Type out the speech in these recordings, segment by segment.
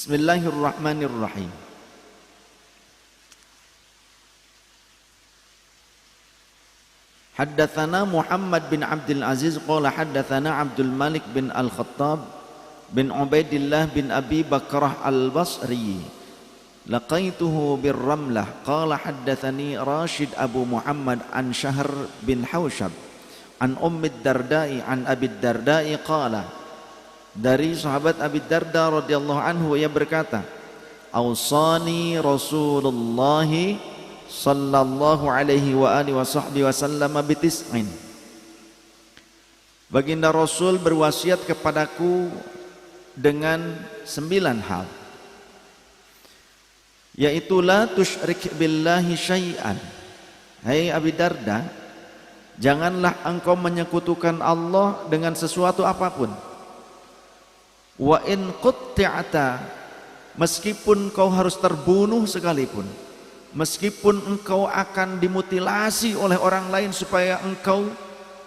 Bismillahirrahmanirrahim. Haddatsana Muhammad bin Abdul Aziz qala haddatsana Abdul Malik bin Al-Khattab bin Ubaidillah bin Abi Bakrah Al-Basri laqaituhu bir-Ramlah qala haddatsani Rashid Abu Muhammad an Syahr bin Haushab an Ummi Darda'i an Abi Darda'i qala, dari sahabat Abi Darda radhiyallahu anhu, ia berkata, "Ausani Rasulullah sallallahu alaihi wa alihi wasallam bitis'in." Baginda Rasul berwasiat kepadaku dengan 9 hal, yaitu la tusyrik billahi syai'an. Hai Abi Darda, janganlah engkau menyekutukan Allah dengan sesuatu apapun. Wa in qutti'ata, meskipun kau harus terbunuh sekalipun, meskipun engkau akan dimutilasi oleh orang lain supaya engkau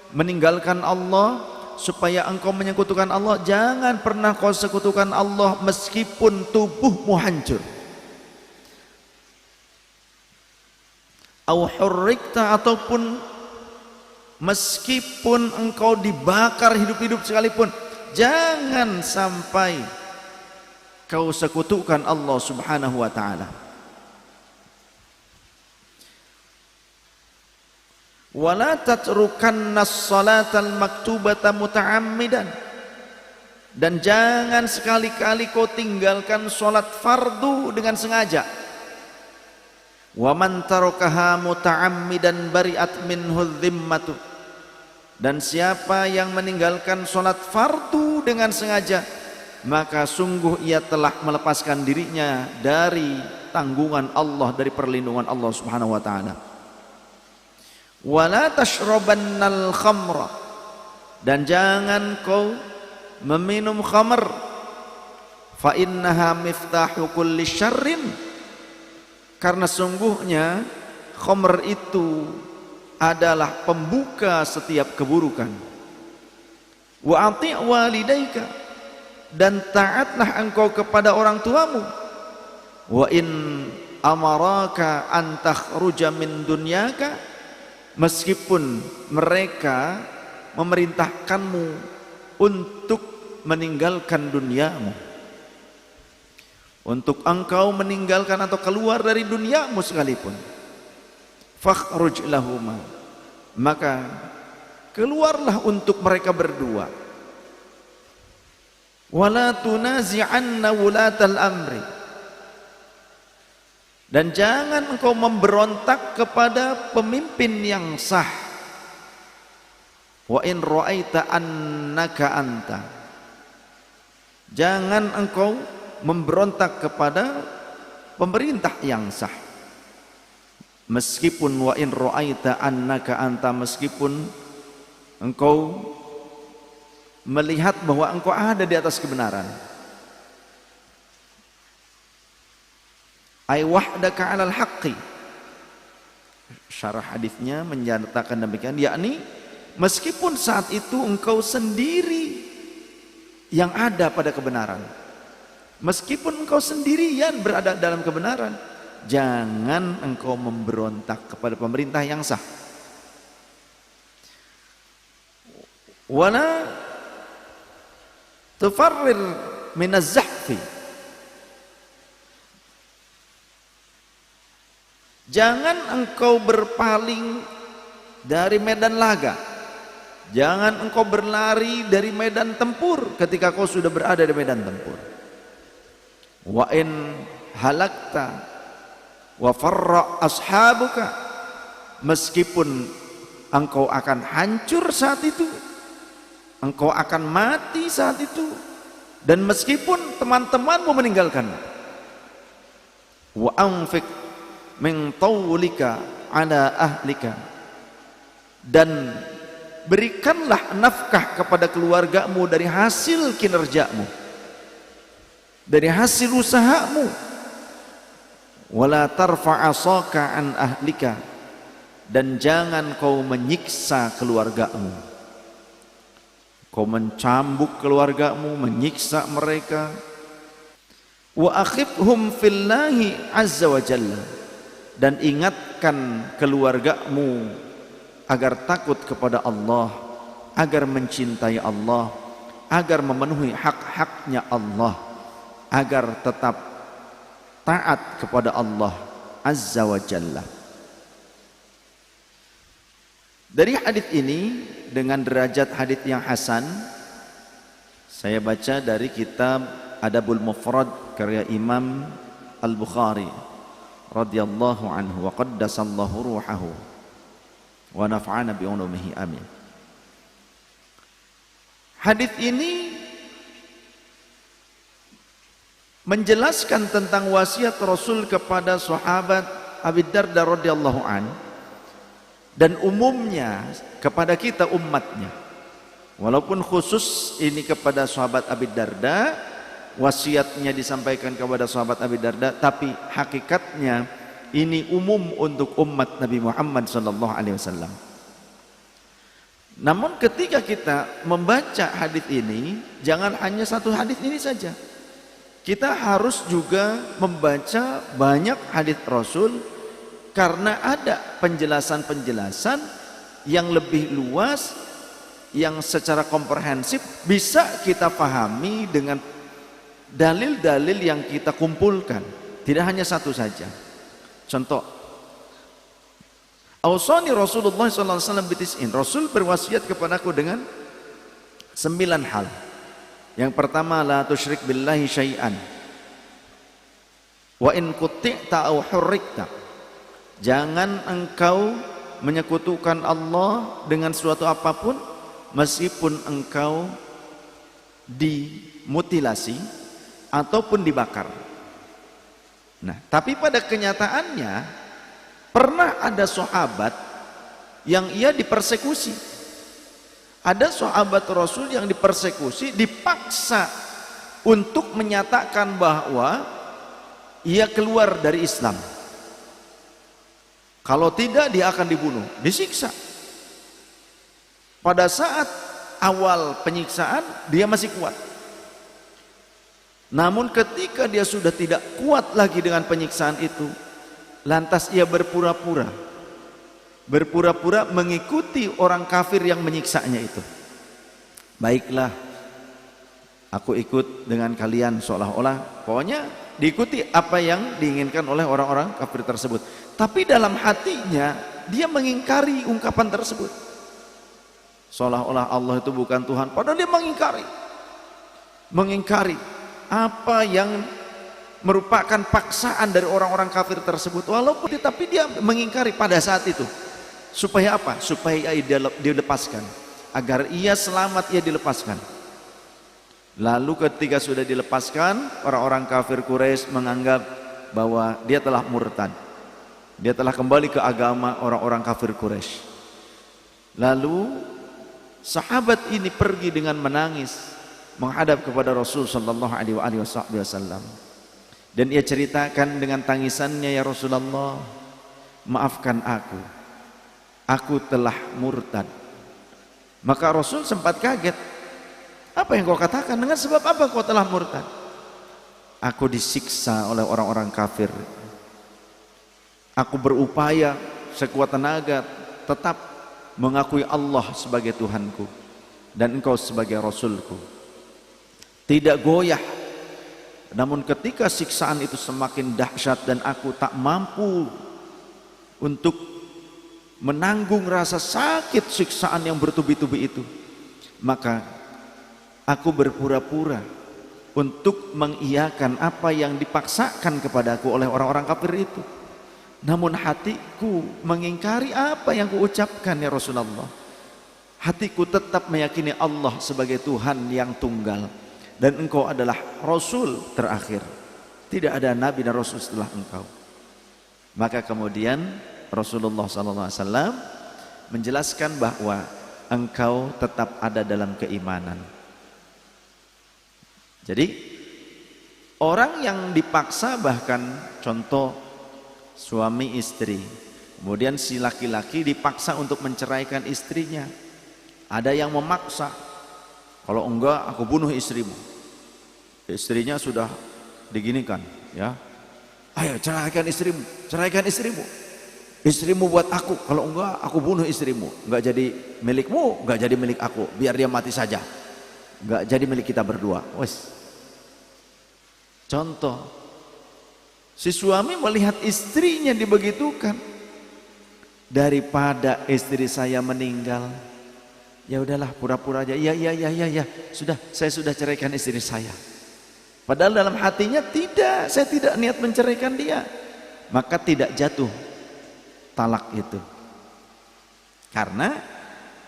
meninggalkan Allah, supaya engkau menyekutukan Allah, jangan pernah kau sekutukan Allah meskipun tubuhmu hancur. Au hurrikta, ataupun meskipun engkau dibakar hidup-hidup sekalipun, jangan sampai kau sekutukan Allah subhanahu wa ta'ala. Wala tatrukanna as-salatal maktubata muta'ammidan, dan jangan sekali-kali kau tinggalkan salat fardu dengan sengaja. Wa man tarakaha muta'ammidan bari'at minhu dhimmatu, dan siapa yang meninggalkan salat fardu dengan sengaja, maka sungguh ia telah melepaskan dirinya dari tanggungan Allah, dari perlindungan Allah subhanahu wa ta'ala. Wala tashrabannal khamra, dan jangan kau meminum khamr. Fa innaha miftahu kulli syarrin, karena sungguhnya khamr itu adalah pembuka setiap keburukan. Wa ati' walidayka, dan taatlah engkau kepada orang tuamu. Wa in amaraka an takhruja min dunyaka, meskipun mereka memerintahkanmu untuk meninggalkan duniamu, untuk engkau meninggalkan atau keluar dari duniamu sekalipun. Fakhruj lahuma, maka keluarlah untuk mereka berdua. Wala tunazi'anna wulatal amri, dan jangan engkau memberontak kepada pemimpin yang sah. Wa in ra'aita annaka anta, jangan engkau memberontak kepada pemerintah yang sah. Meskipun wa in ra'aita annaka anta, meskipun engkau melihat bahwa engkau ada di atas kebenaran. Ay wahdaka 'alal haqqi, syarah hadisnya menyatakan demikian, yakni meskipun saat itu engkau sendiri yang ada pada kebenaran, meskipun engkau sendirian berada dalam kebenaran, jangan engkau memberontak kepada pemerintah yang sah. Wala tufarrir minaz zahfi, jangan engkau berpaling dari medan laga, jangan engkau berlari dari medan tempur ketika kau sudah berada di medan tempur. Wa in halakta wa farra ashabuka, meskipun engkau akan hancur saat itu, engkau akan mati saat itu, dan meskipun teman-temanmu meninggalkanmu. Wa anfiq min tawlika ala ahlika, dan berikanlah nafkah kepada keluargamu dari hasil kinerjamu, dari hasil usahamu. Wala tarfa'asaka an ahlika, dan jangan kau menyiksa keluargamu, kau mencambuk keluargamu, menyiksa mereka. wa akhifhum fillahi azza wa jalla, dan ingatkan keluargamu agar takut kepada Allah, agar mencintai Allah, agar memenuhi hak-haknya Allah, agar tetap taat kepada Allah azza wa jalla. Dari hadis ini dengan derajat hadis yang hasan, saya baca dari kitab Adabul Mufrad karya Imam Al-Bukhari radhiyallahu anhu wa qaddasallahu ruhahu wa nafa'ana bi ulumihi amin. Hadis ini menjelaskan tentang wasiat Rasul kepada sahabat Abi Darda radhiyallahu an, dan umumnya kepada kita umatnya. Walaupun khusus ini kepada sahabat Abi Darda, wasiatnya disampaikan kepada sahabat Abi Darda, tapi hakikatnya ini umum untuk umat Nabi Muhammad sallallahu alaihi wasallam. Namun ketika kita membaca hadis ini, jangan hanya satu hadis ini saja. Kita harus juga membaca banyak hadis Rasul, karena ada penjelasan-penjelasan yang lebih luas, yang secara komprehensif bisa kita pahami dengan dalil-dalil yang kita kumpulkan, tidak hanya satu saja. Contoh, Ausani Rasulullah SAW bitis'in, Rasul berwasiat kepadaku dengan 9 hal. Yang pertama, la tusyrik billahi syai'an wa in quti'ta aw hurrikta, jangan engkau menyekutukan Allah dengan suatu apapun meskipun engkau dimutilasi ataupun dibakar. Nah, tapi pada kenyataannya pernah ada sahabat yang ia dipersekusi. Ada sahabat Rasul yang dipersekusi, dipaksa untuk menyatakan bahwa ia keluar dari Islam. Kalau tidak dia akan dibunuh, disiksa. Pada saat awal penyiksaan dia masih kuat. Namun ketika dia sudah tidak kuat lagi dengan penyiksaan itu, lantas ia berpura-pura mengikuti orang kafir yang menyiksanya itu. Baiklah, aku ikut dengan kalian, seolah-olah pokoknya diikuti apa yang diinginkan oleh orang-orang kafir tersebut. Tapi dalam hatinya dia mengingkari ungkapan tersebut, seolah-olah Allah itu bukan Tuhan, padahal dia mengingkari apa yang merupakan paksaan dari orang-orang kafir tersebut. Walaupun tetapi dia mengingkari pada saat itu. Supaya apa? Supaya ia dilepaskan, agar ia selamat, ia dilepaskan. Lalu ketika sudah dilepaskan, orang-orang kafir Quraisy menganggap bahwa dia telah murtad, dia telah kembali ke agama orang-orang kafir Quraisy. Lalu sahabat ini pergi dengan menangis menghadap kepada Rasul sallallahu alaihi wasallam, dan ia ceritakan dengan tangisannya, ya Rasulullah, maafkan aku telah murtad. Maka Rasul sempat kaget. Apa yang kau katakan? Dengan sebab apa kau telah murtad? Aku disiksa oleh orang-orang kafir. Aku berupaya sekuat tenaga tetap mengakui Allah sebagai Tuhanku dan engkau sebagai Rasulku, tidak goyah. Namun ketika siksaan itu semakin dahsyat dan aku tak mampu untuk menanggung rasa sakit siksaan yang bertubi-tubi itu, maka aku berpura-pura untuk mengiyakan apa yang dipaksakan kepadaku oleh orang-orang kafir itu. Namun hatiku mengingkari apa yang kuucapkan, ya Rasulullah. Hatiku tetap meyakini Allah sebagai Tuhan yang tunggal, dan engkau adalah Rasul terakhir. Tidak ada Nabi dan Rasul setelah engkau. Maka kemudian Rasulullah SAW menjelaskan bahwa engkau tetap ada dalam keimanan. Jadi orang yang dipaksa, bahkan contoh suami istri, kemudian si laki-laki dipaksa untuk menceraikan istrinya. Ada yang memaksa, kalau enggak aku bunuh istrimu. Istrinya sudah diginikan, ya. Ayo ceraikan istrimu, ceraikan istrimu. Istrimu buat aku, kalau enggak aku bunuh istrimu. Enggak jadi milikmu, enggak jadi milik aku. Biar dia mati saja. Enggak jadi milik kita berdua. Wes. Contoh, si suami melihat istrinya dibegitukan, daripada istri saya meninggal, ya udahlah pura-pura aja. Ya, sudah, saya sudah ceraikan istri saya. Padahal dalam hatinya tidak, saya tidak niat menceraikan dia. Maka tidak jatuh talak itu, karena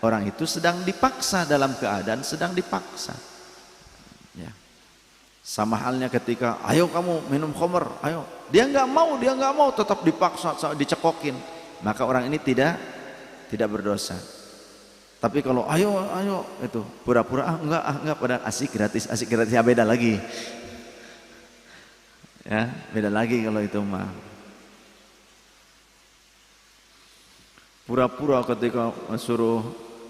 orang itu sedang dipaksa, dalam keadaan sedang dipaksa, ya. Sama halnya ketika ayo kamu minum khamr, ayo, dia nggak mau, tetap dipaksa, dicekokin, maka orang ini tidak berdosa. Tapi kalau ayo itu pura-pura enggak, padahal asik gratis ya, beda lagi, ya, beda lagi kalau itu mah. Pura-pura ketika suruh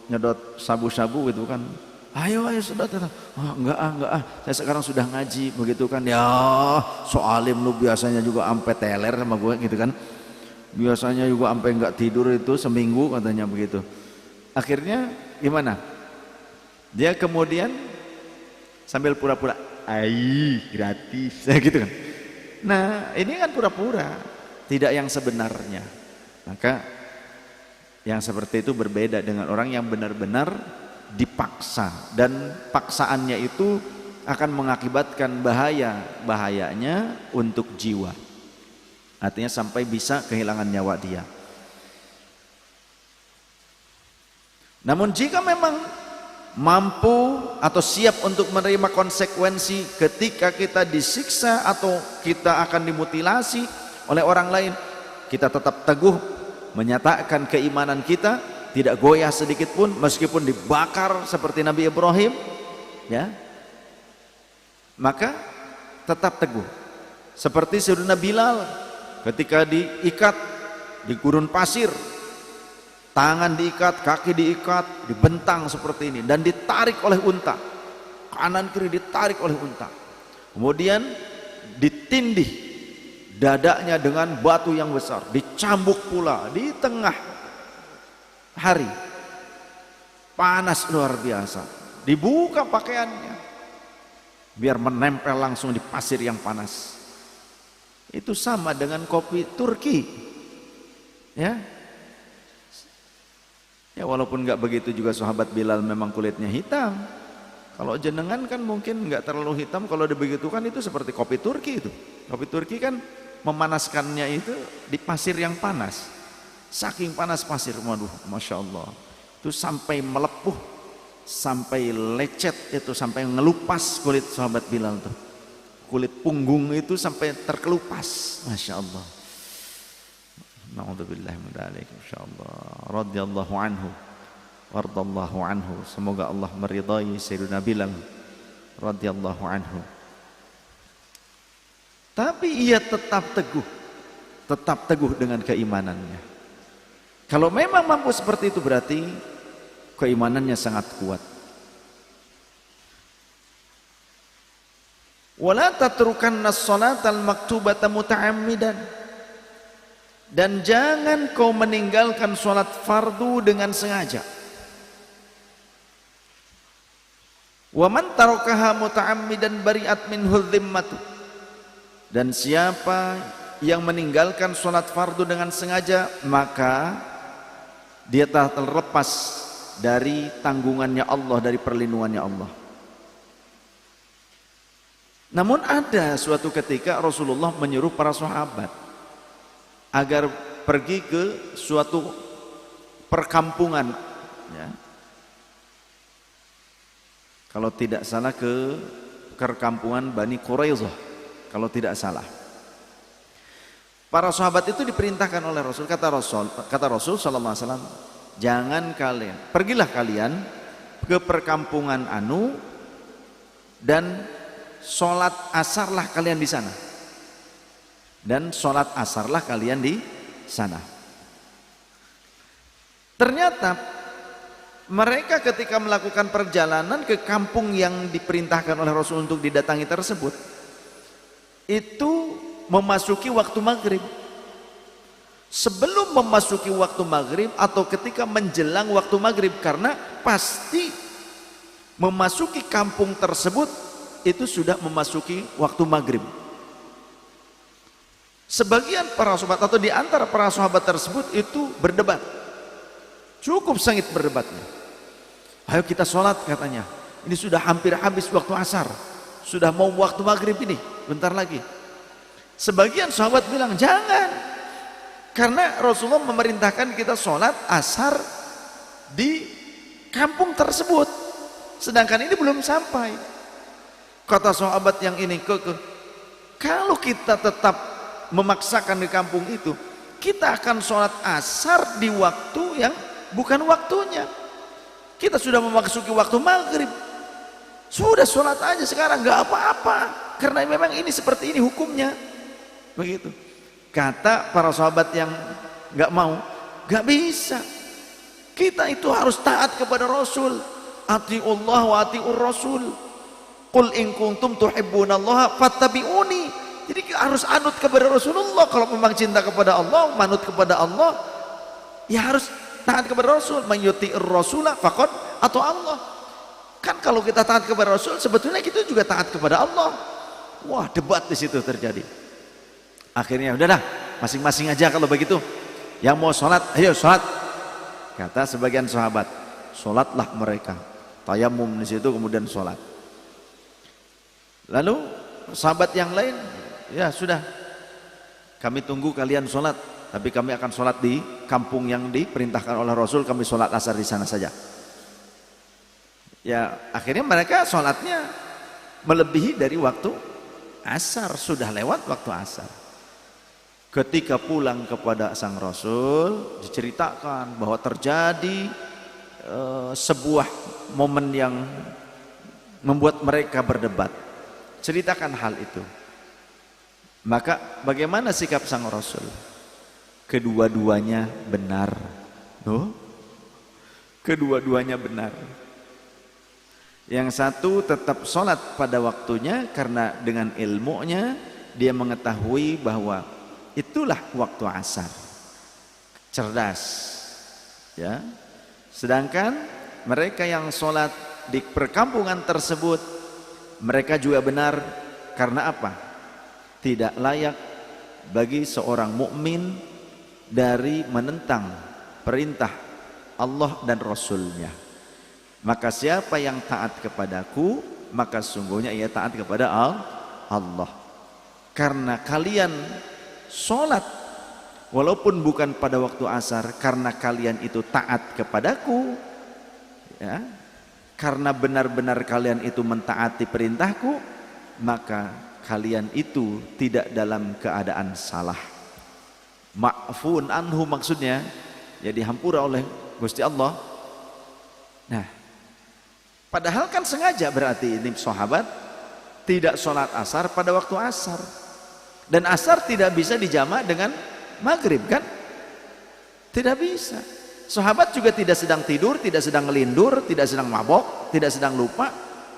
nyedot sabu-sabu gitu kan, ayo sedot, enggak, saya sekarang sudah ngaji begitu kan, ya soalim lu biasanya juga ampe teler sama gue gitu kan, biasanya juga ampe enggak tidur itu seminggu katanya begitu. Akhirnya gimana? Dia kemudian sambil pura-pura, gratis, gitu kan. Nah ini kan pura-pura, tidak yang sebenarnya. Maka yang seperti itu berbeda dengan orang yang benar-benar dipaksa, dan paksaannya itu akan mengakibatkan bahayanya untuk jiwa, artinya sampai bisa kehilangan nyawa dia. Namun jika memang mampu atau siap untuk menerima konsekuensi ketika kita disiksa atau kita akan dimutilasi oleh orang lain, kita tetap teguh menyatakan keimanan kita, tidak goyah sedikit pun meskipun dibakar seperti Nabi Ibrahim, ya, maka tetap teguh. Seperti Sayyidina Bilal ketika diikat di gurun pasir, tangan diikat, kaki diikat, dibentang seperti ini dan ditarik oleh unta, kanan kiri ditarik oleh unta, kemudian ditindih dadanya dengan batu yang besar, dicambuk pula di tengah hari, panas luar biasa, dibuka pakaiannya biar menempel langsung di pasir yang panas. Itu sama dengan kopi Turki, ya, walaupun nggak begitu juga sahabat Bilal memang kulitnya hitam. Kalau jenengan kan mungkin nggak terlalu hitam, kalau dibegitukan itu seperti kopi Turki. Itu kopi Turki kan memanaskannya itu di pasir yang panas, saking panas pasir, waduh, masya Allah, itu sampai melepuh, sampai lecet, itu sampai ngelupas kulit sahabat Bilal tuh, kulit punggung itu sampai terkelupas, masya Allah. Na'udzubillah min dzalik, masya Allah. Radhiyallahu anhu, wardallahu anhu. Semoga Allah meridai Sayyidina Bilal radhiyallahu anhu. Tapi ia tetap teguh dengan keimanannya. Kalau memang mampu seperti itu berarti keimanannya sangat kuat. Wala tatrukanna as-salatal maktubata muta'ammidan, dan jangan kau meninggalkan salat fardu dengan sengaja. Wa man tarakaha muta'ammidan bari'at minhu dhimmatu, dan siapa yang meninggalkan sholat fardu dengan sengaja, maka dia telah terlepas dari tanggungannya Allah, dari perlindungannya Allah. Namun ada suatu ketika Rasulullah menyuruh para sahabat agar pergi ke suatu perkampungan, ya, kalau tidak salah ke perkampungan Bani Quraidah, kalau tidak salah. Para sahabat itu diperintahkan oleh Rasul, kata Rasul sallallahu alaihi wasallam, pergilah kalian ke perkampungan anu dan sholat asarlah kalian di sana. Dan sholat asarlah kalian di sana. Ternyata mereka ketika melakukan perjalanan ke kampung yang diperintahkan oleh Rasul untuk didatangi tersebut, itu memasuki waktu maghrib. Sebelum memasuki waktu maghrib atau ketika menjelang waktu maghrib, karena pasti memasuki kampung tersebut itu sudah memasuki waktu maghrib. Sebagian para sahabat atau di antara para sahabat tersebut itu berdebat, cukup sengit berdebatnya. Ayo kita sholat katanya, ini sudah hampir habis waktu asar, sudah mau waktu maghrib ini, bentar lagi. Sebagian sahabat bilang jangan, karena Rasulullah memerintahkan kita sholat asar di kampung tersebut, sedangkan ini belum sampai. Kata sahabat yang ini, kalau kita tetap memaksakan di kampung itu, kita akan sholat asar di waktu yang bukan waktunya. Kita sudah memasuki waktu maghrib, sudah sholat aja sekarang, nggak apa-apa, karena memang ini seperti ini hukumnya. Begitu kata para sahabat yang nggak mau. Nggak bisa, kita itu harus taat kepada Rasul. Atiullah wa atiur Rasul. Qul in kuntum tuhibbunallaha fattabi'uni. Jadi harus anut kepada Rasulullah. Kalau memang cinta kepada Allah, manut kepada Allah, ya harus taat kepada Rasul. Man yuti'ir rasulah faqad atau Allah. Kan kalau kita taat kepada Rasul, sebetulnya kita juga taat kepada Allah. Wah, debat di situ terjadi. Akhirnya udahlah, masing-masing aja kalau begitu. Yang mau sholat, ayo sholat. Kata sebagian sahabat, sholatlah mereka. Tayamum di situ kemudian sholat. Lalu sahabat yang lain, ya sudah, kami tunggu kalian sholat, tapi kami akan sholat di kampung yang diperintahkan oleh Rasul. Kami sholat asar di sana saja. Ya akhirnya mereka sholatnya melebihi dari waktu asar, sudah lewat waktu asar. Ketika pulang kepada sang Rasul, diceritakan bahwa terjadi sebuah momen yang membuat mereka berdebat. Ceritakan hal itu. Maka bagaimana sikap sang Rasul? Kedua-duanya benar. Kedua-duanya benar. Yang satu tetap sholat pada waktunya karena dengan ilmunya dia mengetahui bahwa itulah waktu asar. Cerdas, ya. Sedangkan mereka yang sholat di perkampungan tersebut, mereka juga benar karena apa? Tidak layak bagi seorang mukmin dari menentang perintah Allah dan Rasulnya. Maka siapa yang taat kepadaku, maka sungguhnya ia taat kepada Allah. Karena kalian sholat walaupun bukan pada waktu asar, karena kalian itu taat kepadaku, ya, karena benar-benar kalian itu mentaati perintahku, maka kalian itu tidak dalam keadaan salah. Ma'fun anhu maksudnya ya dihampura oleh Gusti Allah. Nah, padahal kan sengaja berarti ini sahabat tidak sholat asar pada waktu asar. Dan asar tidak bisa dijamak dengan maghrib kan? Tidak bisa. Sahabat juga tidak sedang tidur, tidak sedang ngelindur, tidak sedang mabok, tidak sedang lupa.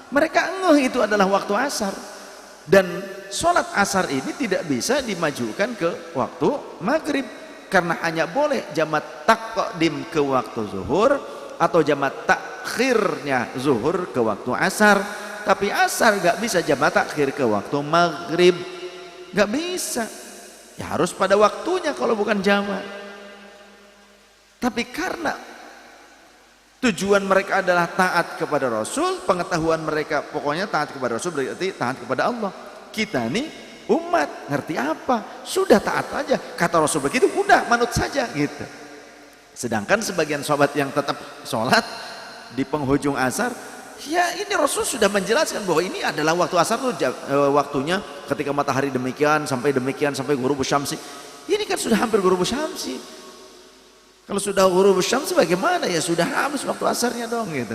Mereka ngeh itu adalah waktu asar. Dan sholat asar ini tidak bisa dimajukan ke waktu maghrib. Karena hanya boleh jamak taqdim ke waktu zuhur atau jamak takhirnya zuhur ke waktu asar. Tapi asar gak bisa jamak takhir ke waktu maghrib. Gak bisa, ya harus pada waktunya kalau bukan jamak. Tapi karena tujuan mereka adalah taat kepada Rasul, pengetahuan mereka pokoknya taat kepada Rasul berarti taat kepada Allah. Kita nih umat ngerti apa? Sudah taat aja. Kata Rasul begitu, udah manut saja gitu. Sedangkan sebagian sahabat yang tetap sholat di penghujung asar, ya ini Rasul sudah menjelaskan bahwa ini adalah waktu asar tuh waktunya ketika matahari demikian sampai ghurubus syamsi. Ini kan sudah hampir ghurubus syamsi. Kalau sudah ghurubus syamsi bagaimana? Ya sudah habis waktu asarnya dong gitu.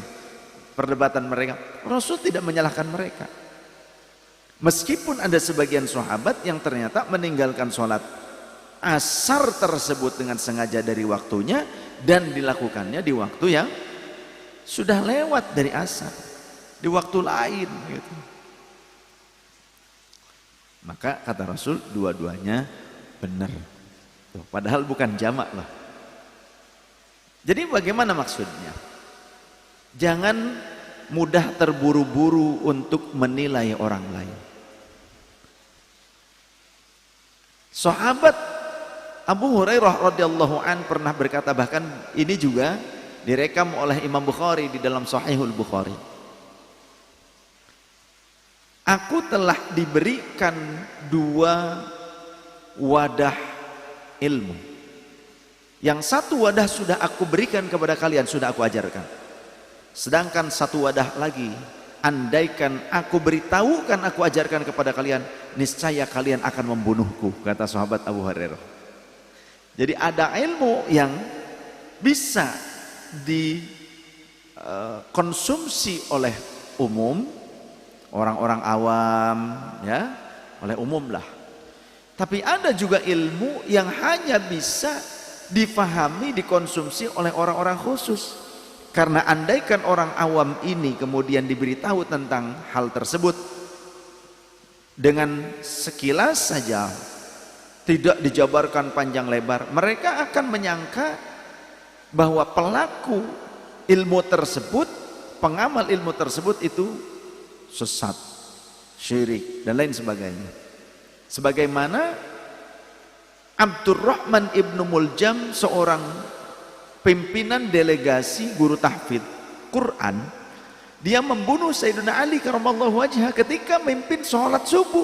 Perdebatan mereka. Rasul tidak menyalahkan mereka. Meskipun ada sebagian sahabat yang ternyata meninggalkan sholat asar tersebut dengan sengaja dari waktunya dan dilakukannya di waktu yang sudah lewat dari asar, di waktu lain gitu. Maka kata Rasul dua-duanya benar. Tuh, padahal bukan jamak loh. Jadi bagaimana maksudnya? Jangan mudah terburu-buru untuk menilai orang lain. Sahabat Abu Hurairah radhiyallahu an pernah berkata, bahkan ini juga direkam oleh Imam Bukhari di dalam Sahihul Bukhari. Aku telah diberikan 2 wadah ilmu. Yang satu wadah sudah aku berikan kepada kalian, sudah aku ajarkan. Sedangkan satu wadah lagi, andaikan aku beritahukan, aku ajarkan kepada kalian, niscaya kalian akan membunuhku, kata sahabat Abu Hurairah. Jadi ada ilmu yang bisa dikonsumsi oleh umum, orang-orang awam, ya, oleh umum lah. Tapi ada juga ilmu yang hanya bisa difahami, dikonsumsi oleh orang-orang khusus. Karena andaikan orang awam ini kemudian diberitahu tentang hal tersebut dengan sekilas saja, tidak dijabarkan panjang lebar, mereka akan menyangka bahwa pelaku ilmu tersebut, pengamal ilmu tersebut itu sesat, syirik dan lain sebagainya. Sebagaimana Abdurrahman ibnu Muljam, seorang pimpinan delegasi guru tahfidz Quran, dia membunuh Sayyidina Ali karramallahu wajhah ketika memimpin sholat subuh.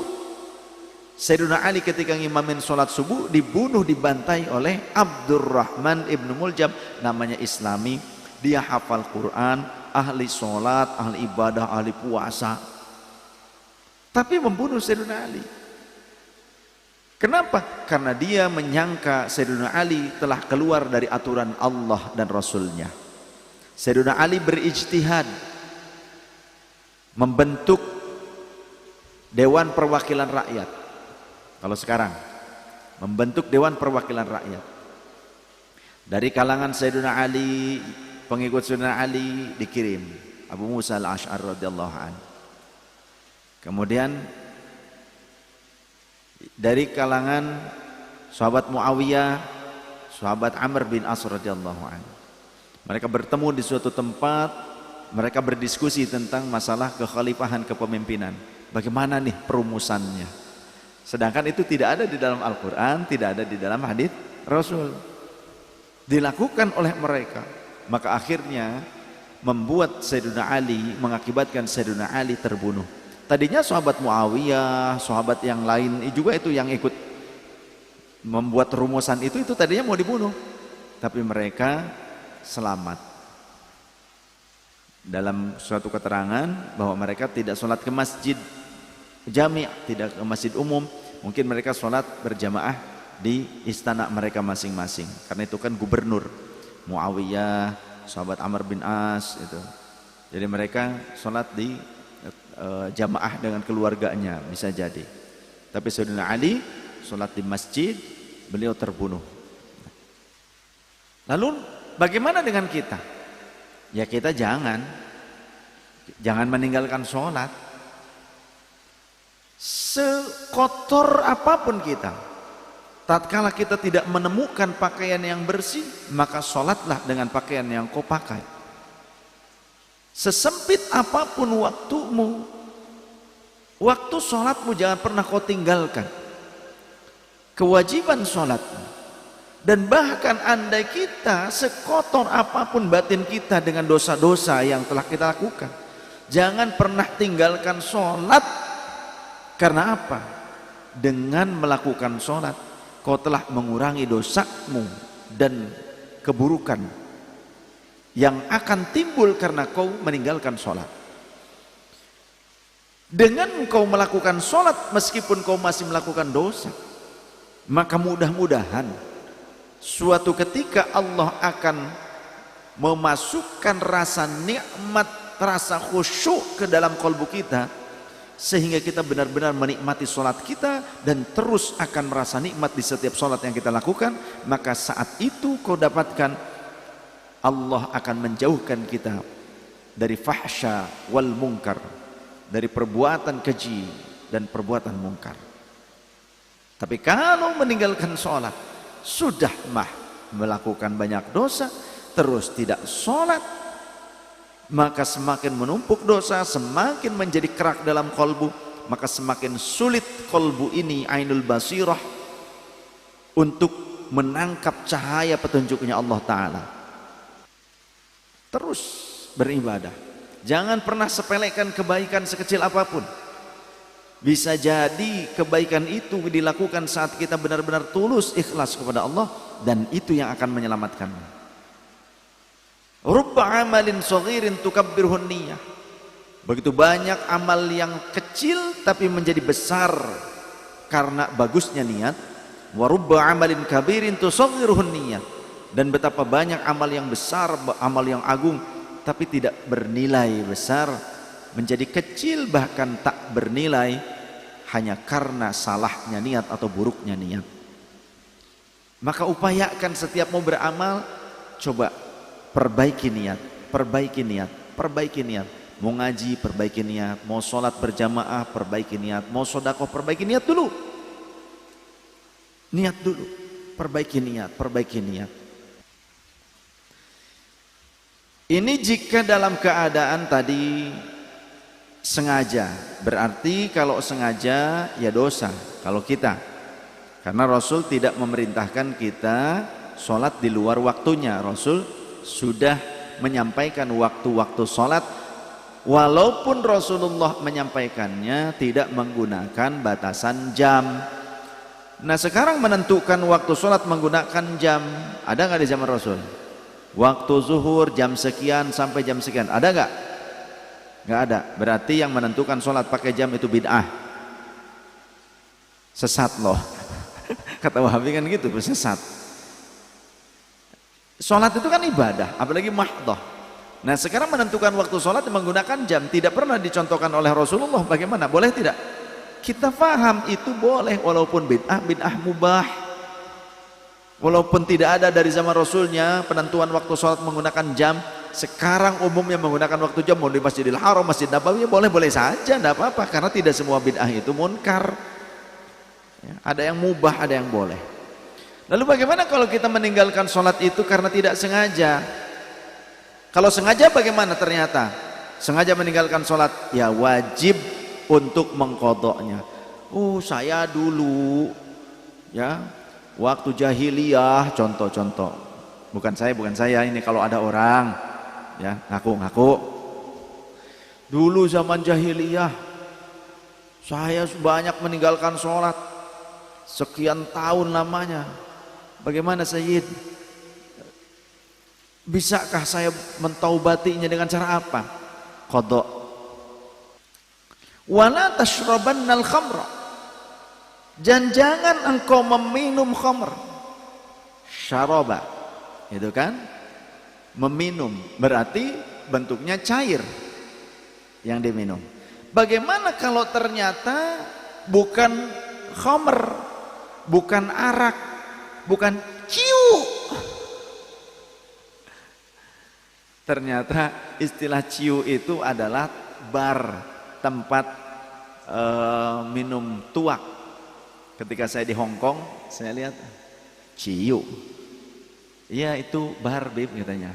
Sayyidina Ali ketika ngimamin sholat subuh dibunuh, dibantai oleh Abdurrahman ibnu Muljam, namanya Islami, dia hafal Quran, ahli sholat, ahli ibadah, ahli puasa, tapi membunuh Sayyidina Ali. Kenapa? Karena dia menyangka Sayyidina Ali telah keluar dari aturan Allah dan Rasulnya. Sayyidina Ali berijtihad membentuk Dewan Perwakilan Rakyat. Kalau sekarang membentuk Dewan Perwakilan Rakyat, dari kalangan Sayyidina Ali, pengikut Sayyidina Ali dikirim Abu Musa al-Asy'ari radhiyallahu anhu. Kemudian dari kalangan sahabat Muawiyah, sahabat Amr bin As radhiyallahu anhu. Mereka bertemu di suatu tempat, mereka berdiskusi tentang masalah kekhalifahan, kepemimpinan. Bagaimana nih perumusannya? Sedangkan itu tidak ada di dalam Al-Quran, tidak ada di dalam hadits Rasul. Dilakukan oleh mereka, maka akhirnya membuat Sayyidina Ali, mengakibatkan Sayyidina Ali terbunuh. Tadinya sahabat Muawiyah, sahabat yang lain juga itu yang ikut membuat rumusan itu tadinya mau dibunuh, tapi mereka selamat. Dalam suatu keterangan bahwa mereka tidak sholat ke masjid jami', tidak ke masjid umum, mungkin mereka sholat berjamaah di istana mereka masing-masing, karena itu kan gubernur Muawiyah, sahabat Amr bin As itu. Jadi mereka sholat di jamaah dengan keluarganya, bisa jadi. Tapi Sayyidina Ali sholat di masjid, beliau terbunuh. Lalu bagaimana dengan kita? Ya kita jangan meninggalkan sholat. Sekotor apapun kita, tatkala kita tidak menemukan pakaian yang bersih, maka sholatlah dengan pakaian yang kau pakai. Sesempit apapun waktumu, waktu sholatmu jangan pernah kau tinggalkan. Kewajiban sholatmu. Dan bahkan andai kita sekotor apapun batin kita dengan dosa-dosa yang telah kita lakukan, jangan pernah tinggalkan sholat. Karena apa? Dengan melakukan sholat, kau telah mengurangi dosamu dan keburukan yang akan timbul karena kau meninggalkan sholat. Dengan kau melakukan sholat meskipun kau masih melakukan dosa, maka mudah-mudahan suatu ketika Allah akan memasukkan rasa nikmat, rasa khusyuk ke dalam kalbu kita, sehingga kita benar-benar menikmati sholat kita dan terus akan merasa nikmat di setiap sholat yang kita lakukan. Maka saat itu kau dapatkan Allah akan menjauhkan kita dari fahsya wal munkar, dari perbuatan keji dan perbuatan mungkar. Tapi kalau meninggalkan sholat sudah melakukan banyak dosa, terus tidak sholat, maka semakin menumpuk dosa, semakin menjadi kerak dalam kolbu, maka semakin sulit kolbu ini, ainul basirah, untuk menangkap cahaya petunjuknya Allah Ta'ala. Terus beribadah, jangan pernah sepelekan kebaikan sekecil apapun. Bisa jadi kebaikan itu dilakukan saat kita benar-benar tulus ikhlas kepada Allah, dan itu yang akan menyelamatkanmu. Rubba amalin saghirin tukabbirhun niyah. Begitu banyak amal yang kecil tapi menjadi besar karena bagusnya niat. Wa rubba amalin kabirin tusaghirhun niyah. Dan betapa banyak amal yang besar, amal yang agung tapi tidak bernilai besar, menjadi kecil bahkan tak bernilai hanya karena salahnya niat atau buruknya niat. Maka upayakan setiap mau beramal, coba perbaiki niat, perbaiki niat, perbaiki niat. Mau ngaji, perbaiki niat. Mau sholat berjamaah, perbaiki niat. Mau sedekah, perbaiki niat dulu. Niat dulu, perbaiki niat, perbaiki niat. Ini jika dalam keadaan tadi sengaja, berarti kalau sengaja ya dosa kalau kita, karena Rasul tidak memerintahkan kita sholat di luar waktunya. Rasul sudah menyampaikan waktu-waktu sholat, walaupun Rasulullah menyampaikannya tidak menggunakan batasan jam. Nah sekarang menentukan waktu sholat menggunakan jam, ada nggak di zaman Rasul? Waktu zuhur jam sekian sampai jam sekian, ada nggak? Nggak ada. Berarti yang menentukan sholat pakai jam itu bid'ah, sesat loh. Kata Wahabi kan gitu, sesat. Sholat itu kan ibadah, apalagi mahdhah. Nah sekarang menentukan waktu sholat menggunakan jam tidak pernah dicontohkan oleh Rasulullah. Bagaimana? Boleh tidak? Kita paham itu boleh, walaupun bid'ah, bid'ah mubah. Walaupun tidak ada dari zaman Rasulnya penentuan waktu sholat menggunakan jam. Sekarang umumnya menggunakan waktu jam, mau di Masjidil Haram, Masjid Nabawi, boleh-boleh saja, tidak apa-apa, karena tidak semua bid'ah itu munkar ya, ada yang mubah, ada yang boleh. Lalu bagaimana kalau kita meninggalkan sholat itu karena tidak sengaja? Kalau sengaja bagaimana? Ternyata sengaja meninggalkan sholat, ya wajib untuk mengqadha'nya. Saya dulu ya waktu jahiliyah, contoh-contoh, bukan saya ini, kalau ada orang ya ngaku dulu zaman jahiliyah saya banyak meninggalkan sholat sekian tahun lamanya. Bagaimana Sayyid? Bisakah saya mentaubatinya dengan cara apa? Qadha. Wala tashrabannal khamra, dan jangan engkau meminum khamr. Syaraba itu kan meminum, berarti bentuknya cair yang diminum. Bagaimana kalau ternyata bukan khamr, bukan arak, bukan ciu? Ternyata istilah ciu itu adalah bar, tempat minum tuak. Ketika saya di Hong Kong, saya lihat ciu. Iya itu bar bib katanya.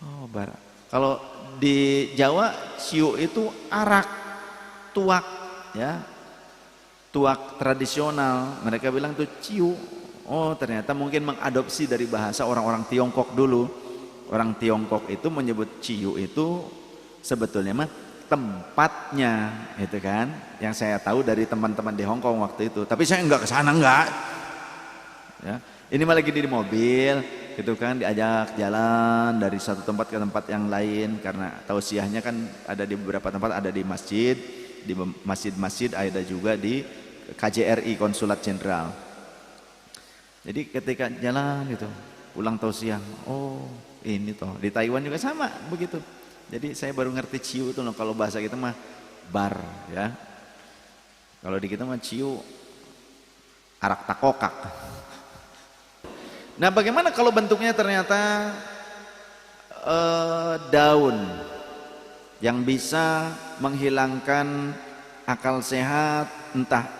Oh bar. Kalau di Jawa ciu itu arak, tuak ya. Tuak tradisional. Mereka bilang itu ciu. Oh ternyata mungkin mengadopsi dari bahasa orang-orang Tiongkok dulu. Orang Tiongkok itu menyebut ciu itu sebetulnya mah tempatnya, itu kan yang saya tahu dari teman-teman di Hong Kong waktu itu. Tapi saya enggak ke sana, enggak ya. Ini malah lagi di mobil gitu kan, diajak jalan dari satu tempat ke tempat yang lain, karena tausiahnya kan ada di beberapa tempat, ada di masjid, di masjid-masjid, ada juga di KJRI Konsulat Jenderal. Jadi ketika jalan gitu pulang tausiah, oh ini toh di Taiwan juga sama begitu. Jadi saya baru ngerti ciu itu loh, kalau bahasa kita mah bar ya. Kalau di kita mah ciu arak takokak. Nah bagaimana kalau bentuknya ternyata daun yang bisa menghilangkan akal sehat, entah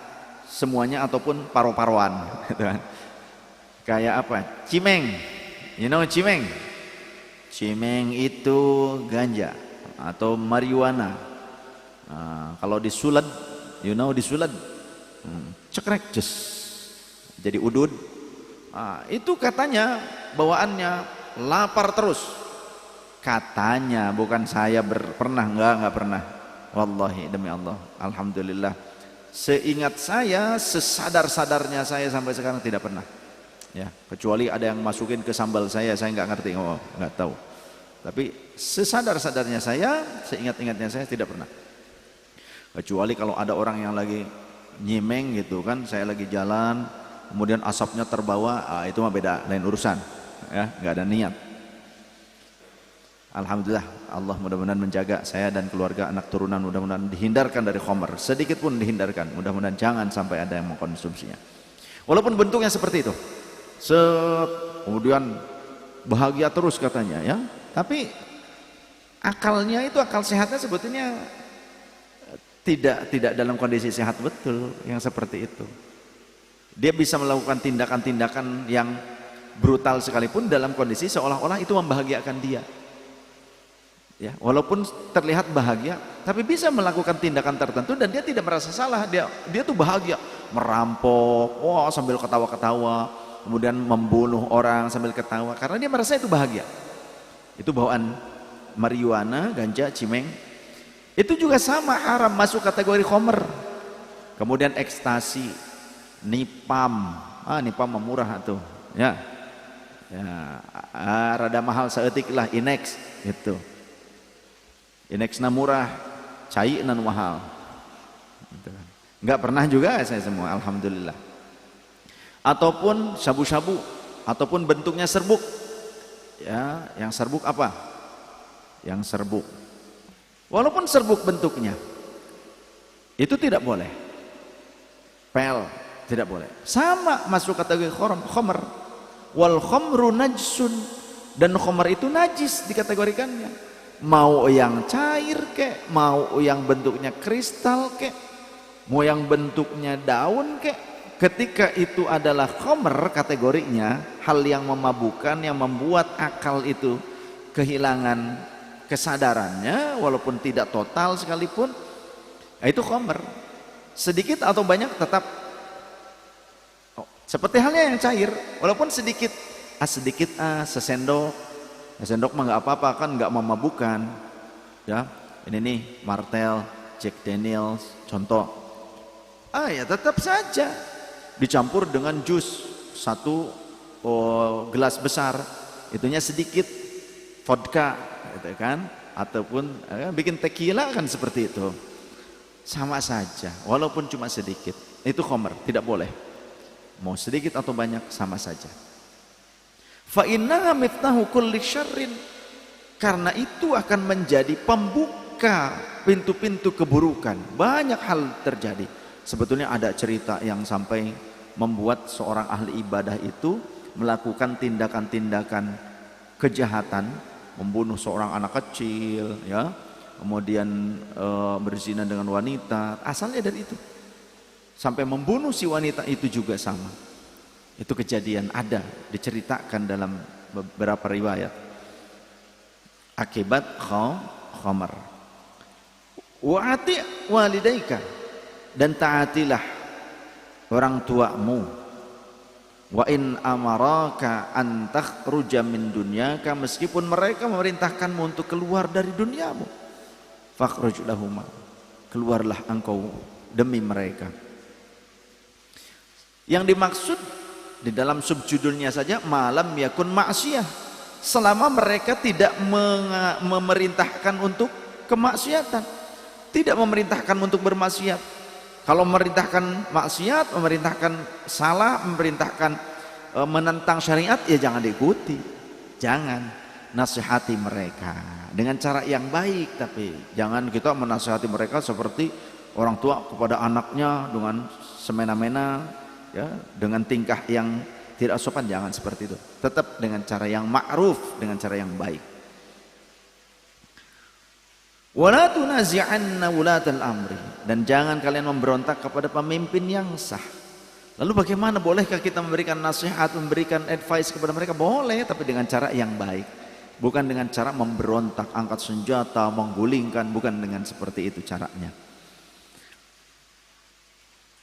semuanya ataupun paro-paroan gitu kan. Kayak apa? Cimeng. You know cimeng? Cimeng itu ganja atau marijuana. Kalau disulad, you know disulad, cekrek jes jadi udud. Itu katanya bawaannya lapar terus. Katanya, bukan saya pernah, enggak pernah. Wallahi demi Allah, alhamdulillah. Seingat saya, sesadar-sadarnya saya sampai sekarang tidak pernah. Ya, kecuali ada yang masukin ke sambal saya nggak ngerti, nggak tahu. Tapi sesadar-sadarnya saya, seingat-ingatnya saya tidak pernah. Kecuali kalau ada orang yang lagi nyimeng gitu kan, saya lagi jalan, kemudian asapnya terbawa, itu mah beda, lain urusan. Ya, nggak ada niat. Alhamdulillah, Allah mudah-mudahan menjaga saya dan keluarga, anak turunan, mudah-mudahan dihindarkan dari khamr, sedikit pun dihindarkan. Mudah-mudahan jangan sampai ada yang mengkonsumsinya. Walaupun bentuknya seperti itu. Kemudian bahagia terus katanya ya, tapi akalnya itu, akal sehatnya sebetulnya tidak dalam kondisi sehat betul yang seperti itu. Dia bisa melakukan tindakan-tindakan yang brutal sekalipun dalam kondisi seolah-olah itu membahagiakan dia. Ya, walaupun terlihat bahagia, tapi bisa melakukan tindakan tertentu dan dia tidak merasa salah. Dia tuh bahagia, merampok, sambil ketawa-ketawa, kemudian membunuh orang sambil ketawa karena dia merasa itu bahagia. Itu bawaan marijuana, ganja, cimeng. Itu juga sama, haram, masuk kategori khamr. Kemudian ekstasi, nipam. Nipam murah tuh, ya. Rada mahal saeutik lah, Inex gitu. Inex na murah, cai nan mahal. Enggak pernah juga saya semua, alhamdulillah. Ataupun sabu-sabu, ataupun bentuknya serbuk. Ya, yang serbuk apa? Yang serbuk. Walaupun serbuk bentuknya, itu tidak boleh. Pel, tidak boleh. Sama masuk kategori khamr. Wal khamru najsun, dan khamr itu najis dikategorikannya. Mau yang cair kek, mau yang bentuknya kristal kek, mau yang bentuknya daun kek, ketika itu adalah khamr kategorinya, hal yang memabukkan, yang membuat akal itu kehilangan kesadarannya walaupun tidak total sekalipun, itu khamr. Sedikit atau banyak tetap seperti halnya yang cair, walaupun sedikit, sesendok. Sendok mah nggak apa-apa kan, nggak memabukkan. Ya, ini nih Martell, Jack Daniels, contoh. Ya tetap saja dicampur dengan jus satu gelas besar, itunya sedikit vodka, gitu kan? Ataupun bikin tequila kan seperti itu. Sama saja, walaupun cuma sedikit. Itu khamr, tidak boleh. Mau sedikit atau banyak sama saja. Fa innaha miftahu kulli syarrin, karena itu akan menjadi pembuka pintu-pintu keburukan. Banyak hal terjadi. Sebetulnya ada cerita yang sampai membuat seorang ahli ibadah itu melakukan tindakan-tindakan kejahatan, membunuh seorang anak kecil, ya, kemudian berzina dengan wanita. Asalnya dari itu. Sampai membunuh si wanita itu juga sama. Itu kejadian ada, diceritakan dalam beberapa riwayat. Akibat khamr. Wa'ati walidaika, dan taatilah orang tuamu. Wa in amaraka an takhruja min dunyaka, meskipun mereka memerintahkanmu untuk keluar dari duniamu. Fakhruj lahuma, keluarlah engkau demi mereka. Yang dimaksud di dalam subjudulnya saja, malam yakun maksiyah, selama mereka tidak memerintahkan untuk kemaksiatan, tidak memerintahkan untuk bermaksiat. Kalau memerintahkan maksiat, memerintahkan salah, memerintahkan menentang syariat, ya jangan diikuti. Jangan, nasihati mereka dengan cara yang baik, tapi jangan kita menasihati mereka seperti orang tua kepada anaknya dengan semena-mena, ya, dengan tingkah yang tidak sopan. Jangan seperti itu. Tetap dengan cara yang ma'ruf, dengan cara yang baik. Wala tunazi'anna wulatal amri, dan jangan kalian memberontak kepada pemimpin yang sah. Lalu bagaimana, bolehkah kita memberikan nasihat, memberikan advice kepada mereka? Boleh, tapi dengan cara yang baik, bukan dengan cara memberontak, angkat senjata, menggulingkan, bukan dengan seperti itu caranya.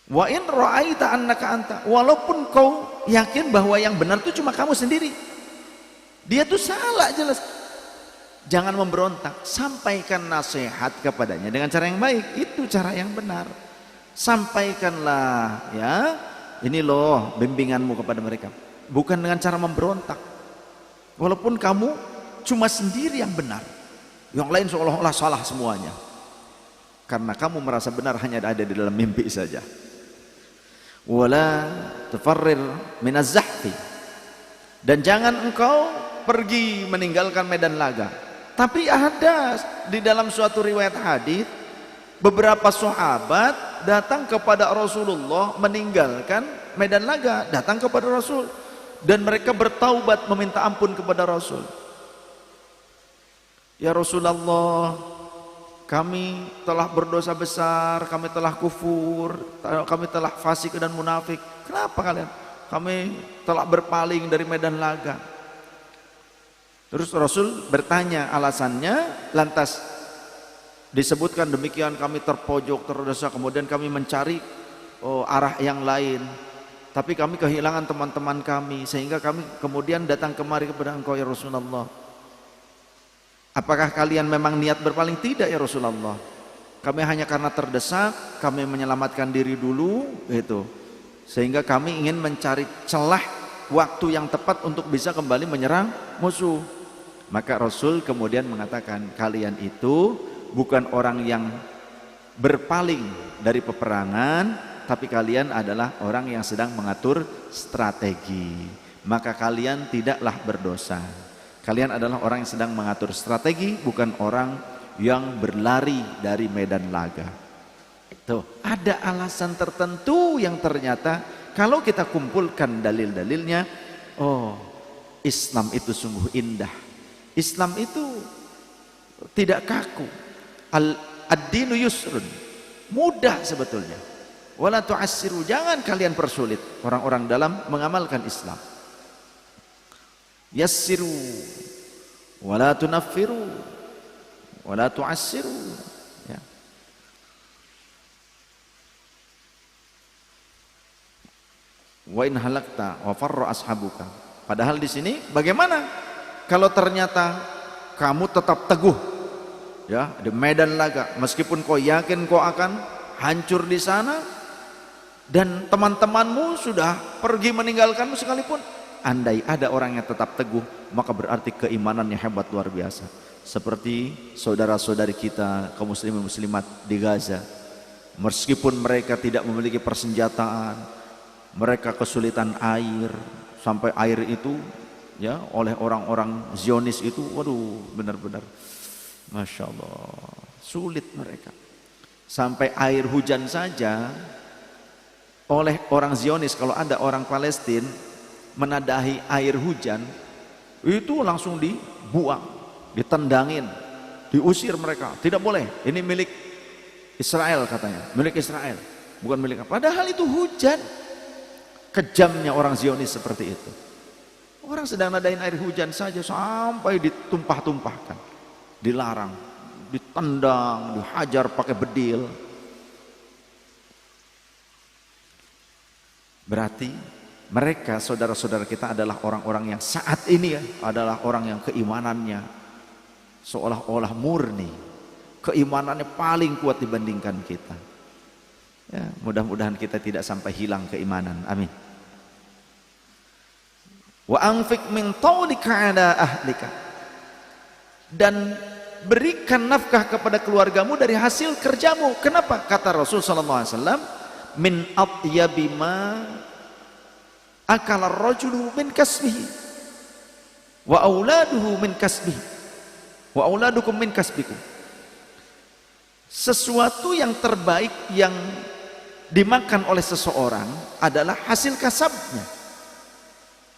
Wa in ra'aita annaka anta, walaupun kau yakin bahwa yang benar itu cuma kamu sendiri, dia tuh salah jelas, jangan memberontak, sampaikan nasihat kepadanya dengan cara yang baik, itu cara yang benar. Sampaikanlah, ya, ini loh bimbinganmu kepada mereka, bukan dengan cara memberontak. Walaupun kamu cuma sendiri yang benar, yang lain seolah-olah salah semuanya, karena kamu merasa benar hanya ada di dalam mimpi saja. Wala tufarrir minaz zahfi, dan jangan engkau pergi meninggalkan medan laga. Tapi ada di dalam suatu riwayat hadis, beberapa sahabat datang kepada Rasulullah meninggalkan medan laga, datang kepada Rasul, dan mereka bertaubat meminta ampun kepada Rasul. Ya Rasulullah, kami telah berdosa besar, kami telah kufur, kami telah fasik dan munafik. Kenapa kalian? Kami telah berpaling dari medan laga. Terus Rasul bertanya alasannya, lantas disebutkan demikian, kami terpojok, terdosa, kemudian kami mencari arah yang lain, tapi kami kehilangan teman-teman kami, sehingga kami kemudian datang kemari kepada engkau ya Rasulullah. Apakah kalian memang niat berpaling? Tidak ya Rasulullah, kami hanya karena terdesak, kami menyelamatkan diri dulu gitu, sehingga kami ingin mencari celah waktu yang tepat untuk bisa kembali menyerang musuh. Maka Rasul kemudian mengatakan, kalian itu bukan orang yang berpaling dari peperangan, tapi kalian adalah orang yang sedang mengatur strategi. Maka kalian tidaklah berdosa. Kalian adalah orang yang sedang mengatur strategi, bukan orang yang berlari dari medan laga. Tuh, ada alasan tertentu yang ternyata kalau kita kumpulkan dalil-dalilnya, oh, Islam itu sungguh indah. Islam itu tidak kaku. Ad-dinu yusrun, mudah sebetulnya. Wala tu'assiru, jangan kalian persulit orang-orang dalam mengamalkan Islam. Yassiru wala tunaffiru wala tu'assiru, ya. Wa in halakta wa farra ashabuka. Padahal di sini bagaimana kalau ternyata kamu tetap teguh, ya, di medan laga, meskipun kau yakin kau akan hancur di sana dan teman-temanmu sudah pergi meninggalkanmu sekalipun, andai ada orang yang tetap teguh, maka berarti keimanannya hebat luar biasa. Seperti saudara-saudari kita kaum muslimin muslimat di Gaza, meskipun mereka tidak memiliki persenjataan, mereka kesulitan air, sampai air itu, ya, oleh orang-orang Zionis itu, waduh, benar-benar Masya Allah, sulit mereka. Sampai air hujan saja oleh orang Zionis, kalau ada orang Palestina menadahi air hujan, itu langsung dibuang, ditendangin, diusir mereka. Tidak boleh, ini milik Israel katanya, milik Israel, bukan milik. Padahal itu hujan. Kejamnya orang Zionis seperti itu. Orang sedang nadain air hujan saja sampai ditumpah-tumpahkan, dilarang, ditendang, dihajar pakai bedil. Berarti mereka saudara-saudara kita adalah orang-orang yang saat ini, ya, adalah orang yang keimanannya seolah-olah murni, keimanannya paling kuat dibandingkan kita. Ya, mudah-mudahan kita tidak sampai hilang keimanan. Amin. Wa anfiq min tawlika ala ahlika, dan berikan nafkah kepada keluargamu dari hasil kerjamu. Kenapa? Kata Rasul sallallahu alaihi wasallam, min atyabi ma akala ar-rajulu min kasbihi wa auladuhu min kasbihi wa auladukum min kasbikum. Sesuatu yang terbaik yang dimakan oleh seseorang adalah hasil kasabnya.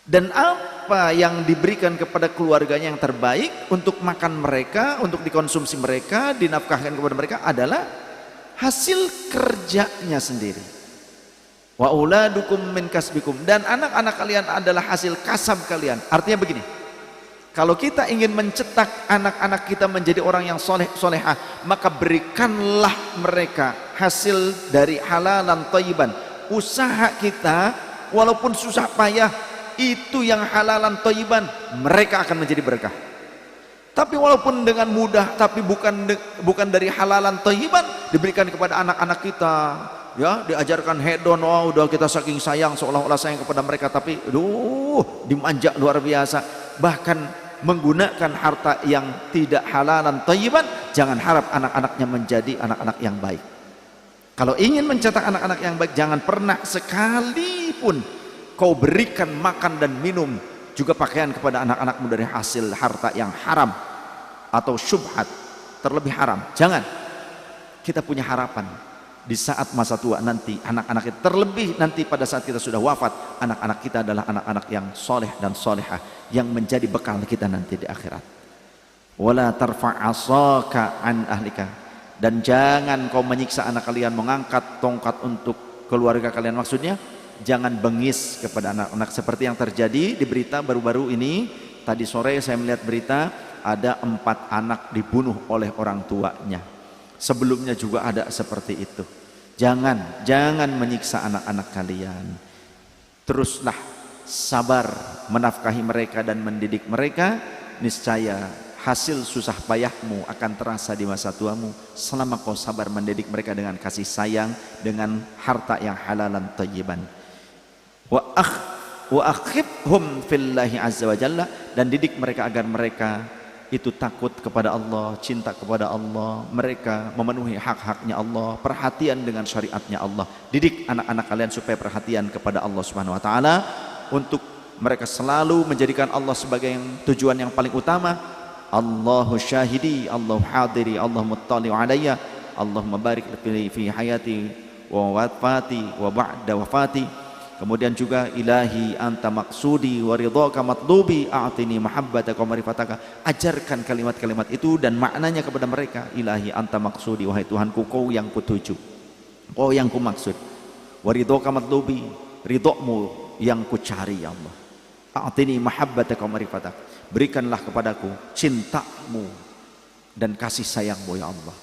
Dan apa yang diberikan kepada keluarganya yang terbaik untuk makan mereka, untuk dikonsumsi mereka, dinafkahkan kepada mereka adalah hasil kerjanya sendiri. Wa uladukum min kasbikum, dan anak-anak kalian adalah hasil kasab kalian. Artinya begini, kalau kita ingin mencetak anak-anak kita menjadi orang yang soleh solehah, maka berikanlah mereka hasil dari halalan thayyiban. Usaha kita walaupun susah payah, itu yang halalan thayyiban, mereka akan menjadi berkah. Tapi walaupun dengan mudah, tapi bukan dari halalan thayyiban, diberikan kepada anak-anak kita, ya, diajarkan hedon, wah udah kita saking sayang, seolah-olah sayang kepada mereka, tapi dimanja luar biasa. Bahkan menggunakan harta yang tidak halalan thayyiban, jangan harap anak-anaknya menjadi anak-anak yang baik. Kalau ingin mencetak anak-anak yang baik, jangan pernah sekalipun kau berikan makan dan minum juga pakaian kepada anak-anakmu dari hasil harta yang haram atau syubhat, terlebih haram. Jangan. Kita punya harapan di saat masa tua nanti, anak-anak kita, terlebih nanti pada saat kita sudah wafat, anak-anak kita adalah anak-anak yang soleh dan solehah, yang menjadi bekal kita nanti di akhirat. Wala tarfa'asaka an ahlika, dan jangan kau menyiksa anak kalian, mengangkat tongkat untuk keluarga kalian. Maksudnya jangan bengis kepada anak-anak, seperti yang terjadi di berita baru-baru ini. Tadi sore saya melihat berita, ada 4 anak dibunuh oleh orang tuanya. Sebelumnya juga ada seperti itu. Jangan menyiksa anak-anak kalian. Teruslah sabar menafkahi mereka dan mendidik mereka. Niscaya hasil susah payahmu akan terasa di masa tuamu selama kau sabar mendidik mereka dengan kasih sayang, dengan harta yang halalan thayyiban. Wa akhifhum fillahi azza wa jalla, dan didik mereka agar mereka itu takut kepada Allah, cinta kepada Allah, mereka memenuhi hak-haknya Allah, perhatian dengan syariatnya Allah. Didik anak-anak kalian supaya perhatian kepada Allah Subhanahu wa taala, untuk mereka selalu menjadikan Allah sebagai tujuan yang paling utama. Allahu syahidi, Allahu hadiri, Allah muttali alayya, Allahumma barik fi hayati wa wafati wa ba'da wafati. Kemudian juga ilahi anta maksudi wa ridhaka matlubi a'tini mahabbataka wa marifataka. Ajarkan kalimat-kalimat itu dan maknanya kepada mereka. Ilahi anta maksudi, wahai Tuhanku, kau yang kutuju, kau yang kumaksud. Wa ridhaka matlubi, ridhomu yang kucari ya Allah. A'tini mahabbataka wa marifataka, berikanlah kepadaku cintamu dan kasih sayangmu ya Allah.